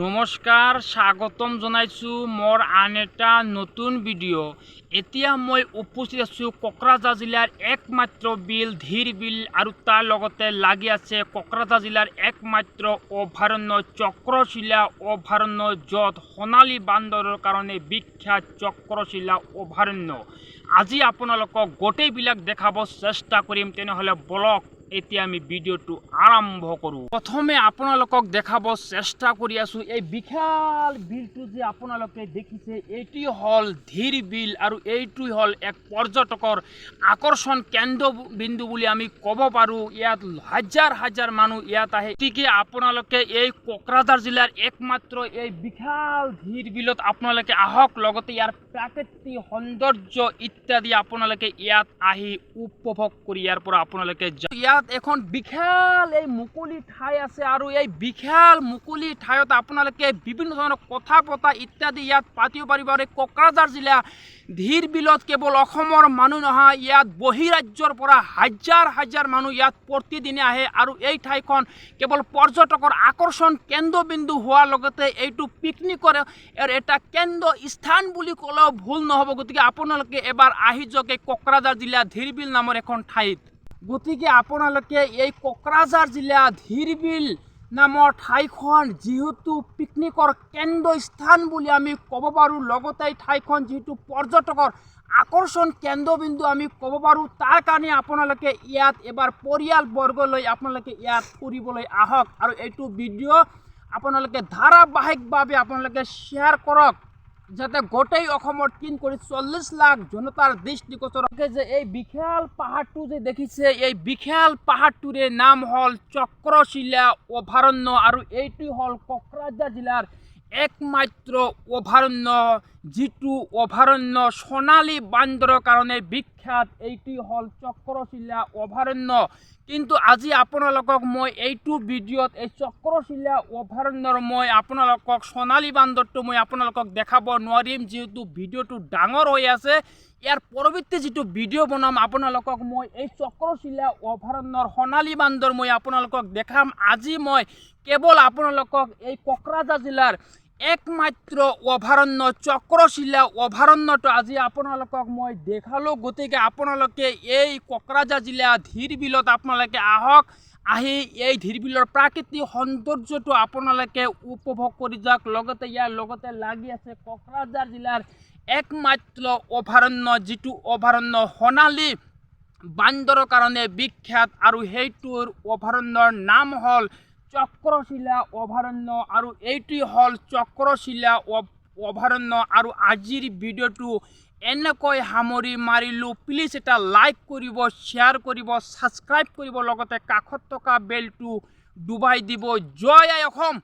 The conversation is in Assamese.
নমস্কাৰ স্বাগতম জনাইছোঁ মোৰ আন এটা নতুন ভিডিঅ' এতিয়া মই উপস্থিত আছোঁ কোকৰাঝাৰ জিলাৰ একমাত্ৰ বিল ধীৰ বিল আৰু তাৰ লগতে লাগি আছে কোকৰাঝাৰ জিলাৰ একমাত্ৰ অভয়াৰণ্য চক্ৰশিলা অভয়াৰণ্য য'ত সোণালী বান্দৰৰ কাৰণে বিখ্যাত চক্ৰশিলা অভয়াৰণ্য। আজি আপোনালোকক গোটেইবিলাক দেখাব চেষ্টা কৰিম, তেনেহ'লে বলক এতিয়া আমি ভিডিঅ'টো আৰম্ভ কৰোঁ। প্ৰথমে আপোনালোকক দেখাব চেষ্টা কৰি আছোঁ এই বিশাল বিলটো যে আপোনালোকে দেখিছে, এইটো হ'ল ধীৰ বিল আৰু এইটো হ'ল এক পৰ্যটকৰ আকৰ্ষণ কেন্দ্ৰবিন্দু বুলি আমি ক'ব পাৰোঁ। ইয়াত হাজাৰ হাজাৰ মানুহ ইয়াত আহে। গতিকে আপোনালোকে এই কোকৰাঝাৰ জিলাৰ একমাত্ৰ এই বিশাল ধীৰ বিলত আপোনালোকে আহক, লগতে ইয়াৰ প্ৰাকৃতিক সৌন্দৰ্য ইত্যাদি আপোনালোকে ইয়াত আহি উপভোগ কৰি ইয়াৰ পৰা আপোনালোকে ইয়াত এখন বিশাল এই মুকলি ঠাই আছে আৰু এই বিশাল মুকলি ঠাইত আপোনালোকে বিভিন্ন ধৰণৰ কথা পতা ইত্যাদি ইয়াত পাতিব পাৰিব। আৰু কোকৰাঝাৰ জিলা ধীৰ বিলত কেৱল অসমৰ মানুহ নহয়, ইয়াত বহিৰাজ্যৰ পৰা হাজাৰ হাজাৰ মানুহ ইয়াত প্ৰতিদিনে আহে আৰু এই ঠাইখন কেৱল পৰ্যটকৰ আকৰ্ষণ কেন্দ্ৰবিন্দু হোৱাৰ লগতে এইটো পিকনিকৰ এটা কেন্দ্ৰ স্থান বুলি ক'লেও ভুল নহ'ব। গতিকে আপোনালোকে এবাৰ আহি যাওক এই কোকৰাঝাৰ জিলা ধীৰ বিল নামৰ এখন ঠাইত। গতিকে আপোনালোকে এই কোকৰাঝাৰ জিলা ধীৰ বিল নামৰ ঠাইখন যিহেতু পিকনিকৰ কেন্দ্ৰস্থান বুলি আমি ক'ব পাৰোঁ, লগতে এই ঠাইখন যিহেতু পৰ্যটকৰ আকৰ্ষণ কেন্দ্ৰবিন্দু আমি ক'ব পাৰোঁ, তাৰ কাৰণে আপোনালোকে ইয়াত এবাৰ পৰিয়ালবৰ্গ লৈ আপোনালোকে ইয়াত ফুৰিবলৈ আহক আৰু এইটো ভিডিঅ' আপোনালোকে ধাৰাবাহিকভাৱে আপোনালোকে শ্বেয়াৰ কৰক, যাতে গোটেই অসমৰ 340 লাখ জনতাৰ দৃষ্টিগোচৰ যে এই বিশাল পাহাৰটো যে দেখিছে, এই বিশাল পাহাৰটোৰে নাম হ'ল চক্ৰশিলা অভয়াৰণ্য আৰু এইটো হ'ল কোকৰাঝাৰ জিলাৰ একমাত্ৰ অভয়াৰণ্য, যিটো অভয়াৰণ্য সোণালী বান্দৰৰ কাৰণে বিখ্যাত। এইটো হ'ল চক্ৰশিলা অভয়াৰণ্য। কিন্তু আজি আপোনালোকক মই এইটো ভিডিঅ'ত এই চক্ৰশিলা অভয়াৰণ্যৰ মই আপোনালোকক সোণালী বান্দৰটো মই আপোনালোকক দেখাব নোৱাৰিম, যিহেতু ভিডিঅ'টো ডাঙৰ হৈ আছে। ইয়াৰ পৰৱৰ্তী যিটো ভিডিঅ' বনাম আপোনালোকক মই এই চক্ৰশিলা অভয়াৰণ্যৰ সোণালী বান্দৰ মই আপোনালোকক দেখাম। আজি মই কেৱল আপোনালোকক এই কোকৰাঝাৰ জিলাৰ একমাত্ৰ অভয়াৰণ্য চক্ৰশিলা অভয়াৰণ্যটো আজি আপোনালোকক মই দেখালোঁ। গতিকে আপোনালোকে এই কোকৰাঝাৰ জিলা ধীৰ বিলত আপোনালোকে আহক, আহি এই ধীৰ বিলৰ প্ৰাকৃতিক সৌন্দৰ্যটো আপোনালোকে উপভোগ কৰি যাওক। লগতে ইয়াৰ লগতে লাগি আছে কোকৰাঝাৰ জিলাৰ একমাত্ৰ অভয়াৰণ্য, যিটো অভয়াৰণ্য সোণালী বান্দৰৰ কাৰণে বিখ্যাত আৰু সেইটোৰ অভয়াৰণ্যৰ নাম হ'ল চক্ৰশিলা অভয়াৰণ্য আৰু এইটোৱে হ'ল চক্ৰশিলা অভয়াৰণ্য। আৰু আজিৰ ভিডিঅ'টো এনেকৈ সামৰি মাৰিলোঁ। প্লিজ এটা লাইক কৰিব, শ্বেয়াৰ কৰিব, ছাবস্ক্ৰাইব কৰিব, লগতে কাষত থকা বেলটো ডুবাই দিব। জয় আই অসম।